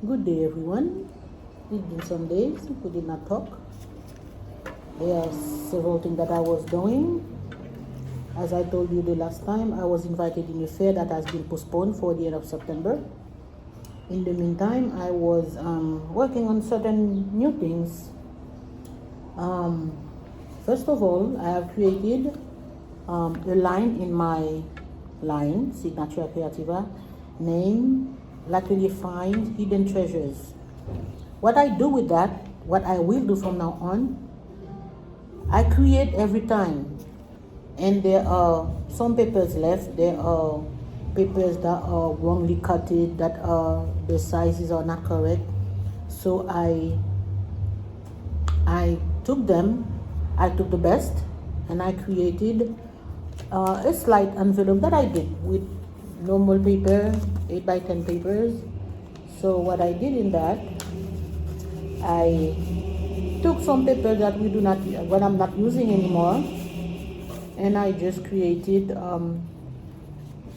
Good day, everyone. It's been some days we did not talk. There are several things that I was doing. As I told you the last time, I was invited in a fair that has been postponed for the end of September. In the meantime, I was working on certain new things. First of all, I have created a line in my line, Signatura Creativa, named L'Atelier Find Hidden Treasures. What I do with that, what I will do from now on, I create every time, and there are some papers left. There are papers that are wrongly cutted, that the sizes are not correct. So I took them, I took the best, and I created a slight envelope that I did with normal paper, 8 by 10 papers. So what I did in that, I took some paper that what I'm not using anymore, and I just created,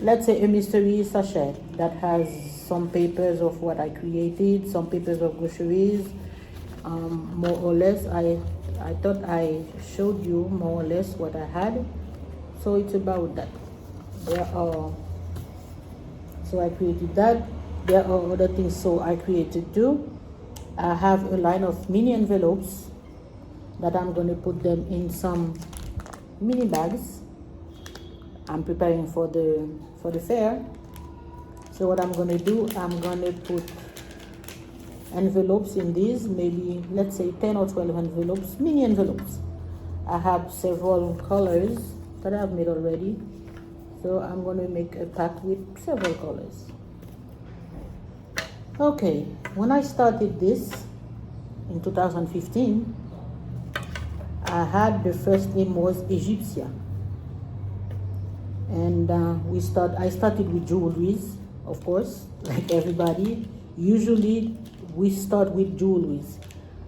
let's say, a mystery sachet that has some papers of what I created, some papers of groceries, more or less. I thought I showed you more or less what I had. So it's about that. So I created that. There are other things so I created too. I have a line of mini envelopes that I'm going to put them in some mini bags. I'm preparing for the fair. So what I'm going to do, I'm going to put envelopes in these, maybe let's say 10 or 12 envelopes, mini envelopes. I have several colors that I've made already. So I'm going to make a pack with several colors. Okay, when I started this in 2015, I had the first name was Egyptia. And I started with jewelries, of course, like everybody. Usually we start with jewelries.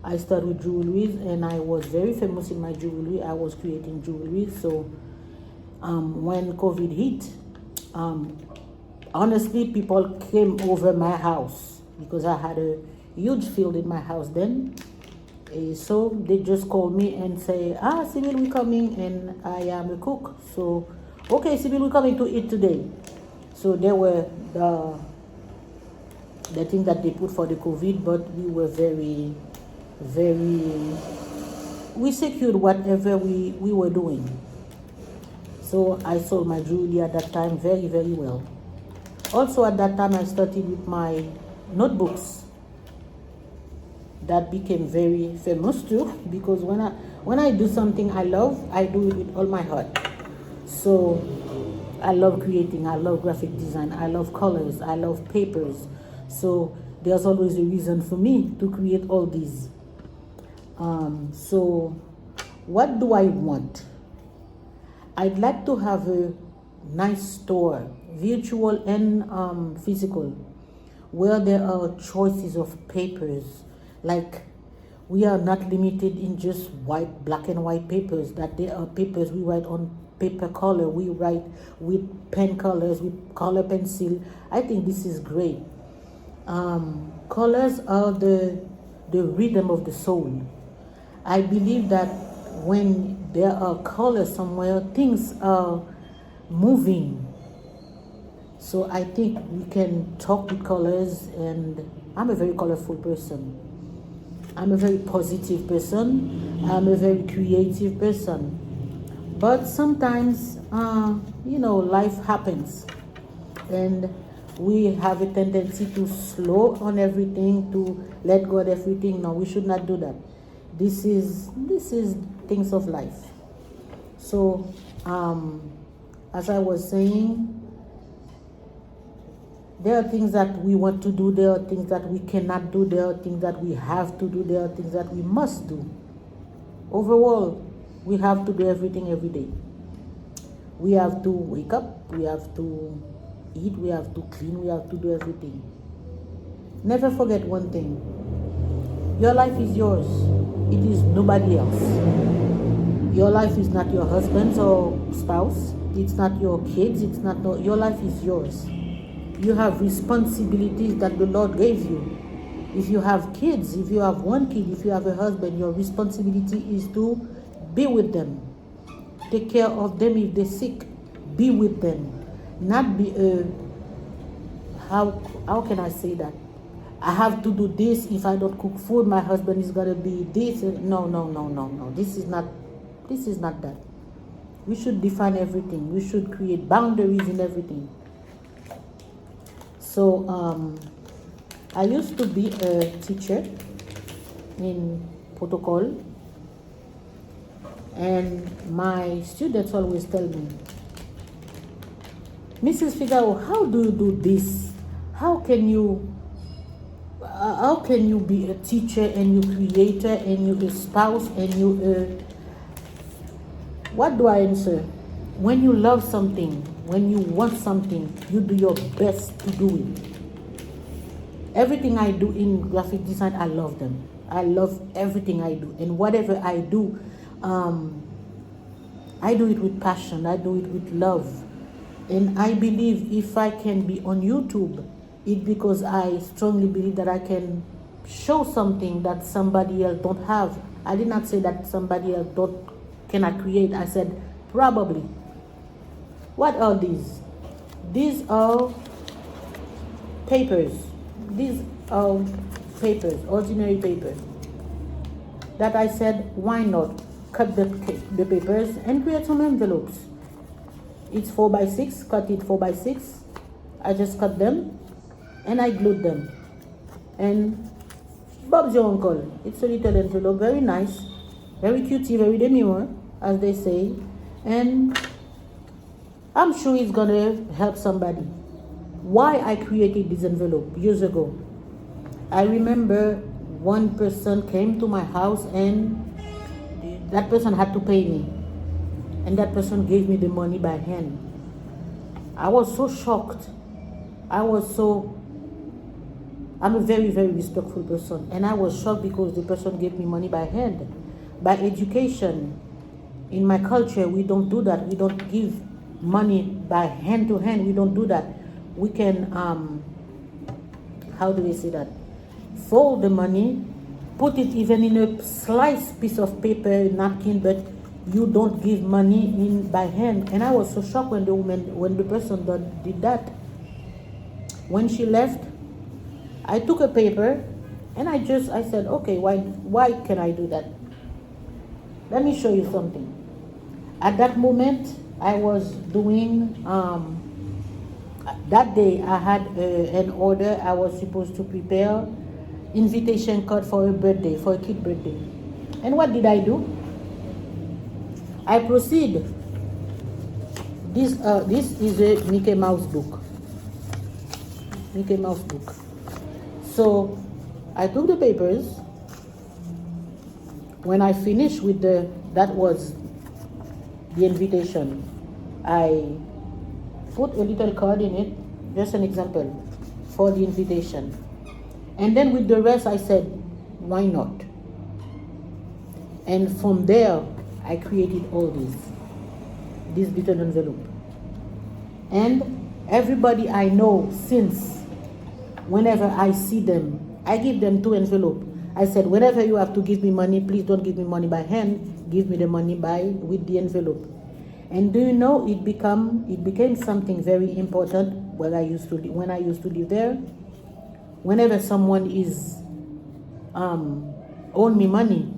I started with jewelries, and I was very famous in my jewelry. I was creating jewelry. So when COVID hit, honestly, people came over my house because I had a huge field in my house then. So they just called me and say, Sybil, we're coming, and I am a cook. So, okay, Sybil, we're coming to eat today. So there were the thing that they put for the COVID, but we were very, we secured whatever we were doing. So I sold my jewelry at that time very, very well. Also at that time, I started with my notebooks that became very famous too, because when I do something I love, I do it with all my heart. So I love creating, I love graphic design, I love colors, I love papers. So there's always a reason for me to create all these. So what do I want? I'd like to have a nice store, virtual and physical, where there are choices of papers. Like, we are not limited in just black and white papers, that there are papers we write on paper color, we write with pen colors, with color pencil. I think this is great. Colors are the rhythm of the soul. I believe that when there are colors somewhere, things are moving. So I think we can talk with colors, and I'm a very colorful person. I'm a very positive person. I'm a very creative person. But sometimes, life happens, and we have a tendency to slow on everything, to let go of everything. No, we should not do that. This is things of life. So, as I was saying, there are things that we want to do, there are things that we cannot do, there are things that we have to do, there are things that we must do. Overall, we have to do everything every day. We have to wake up, we have to eat, we have to clean, we have to do everything. Never forget one thing. Your life is yours. It is nobody else. Your life is not your husband's or spouse. It's not your kids. Your life is yours. You have responsibilities that the Lord gave you. If you have kids, if you have one kid, if you have a husband, your responsibility is to be with them. Take care of them if they're sick. Be with them. Not be how can I say that? I have to do this. If I don't cook food, my husband is gonna be this. No. This is not that. We should define everything. We should create boundaries in everything. So I used to be a teacher in protocol, and my students always tell me, Mrs. Figaro, how do you do this? How can you be a teacher and you creator and you a spouse and you what do I answer? When you love something, when you want something, you do your best to do it. Everything I do in graphic design, I love them. I love everything I do, and whatever I do it with passion. I do it with love. And I believe if I can be on YouTube, it's because I strongly believe that I can show something that somebody else don't have. I did not say that somebody else cannot create. I said probably. What are these? These are papers. These are papers, ordinary papers. That I said, why not cut the papers and create some envelopes? It's 4x6, cut it 4x6. I just cut them and I glued them. And Bob's your uncle. It's a little envelope, very nice, very cutie, very demure, as they say. And I'm sure it's gonna help somebody. Why I created this envelope years ago. I remember one person came to my house and that person had to pay me. And that person gave me the money by hand. I was so shocked. I'm a very, very respectful person. And I was shocked because the person gave me money by hand. By education, in my culture, we don't do that. We don't give money by hand to hand. We don't do that. We can, how do we say that? Fold the money, put it even in a sliced piece of paper, napkin, but you don't give money in by hand. And I was so shocked when the person did that. When she left, I took a paper and I said, okay, why can I do that? Let me show you something. At that moment, I was doing, that day I had an order. I was supposed to prepare invitation card for a birthday, for a kid birthday. And what did I do? I proceed. This is a Mickey Mouse book. Mickey Mouse book. So I took the papers. When I finished with that was the invitation. I put a little card in it, just an example, for the invitation. And then with the rest I said, why not? And from there, I created all this little envelope. And everybody I know since, whenever I see them, I give them 2 envelopes. I said, whenever you have to give me money, please don't give me money by hand, give me the money with the envelope. And do you know, it became something very important when I used to live there. Whenever someone own me money,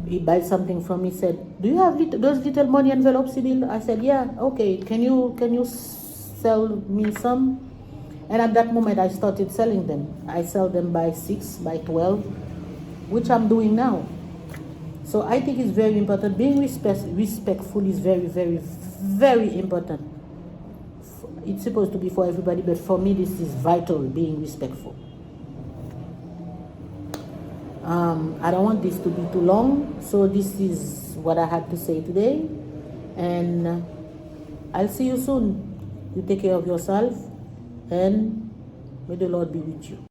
he buys something from me, said, do you have those little money envelopes, Sibyl? I said, yeah, okay, can you sell me some? And at that moment I started selling them. I sell them by 6, by 12, which I'm doing now. So I think it's very important. Being respectful is very, very, very important. It's supposed to be for everybody, but for me this is vital, being respectful. I don't want this to be too long, so this is what I had to say today, and I'll see you soon. You take care of yourself, and may the Lord be with you.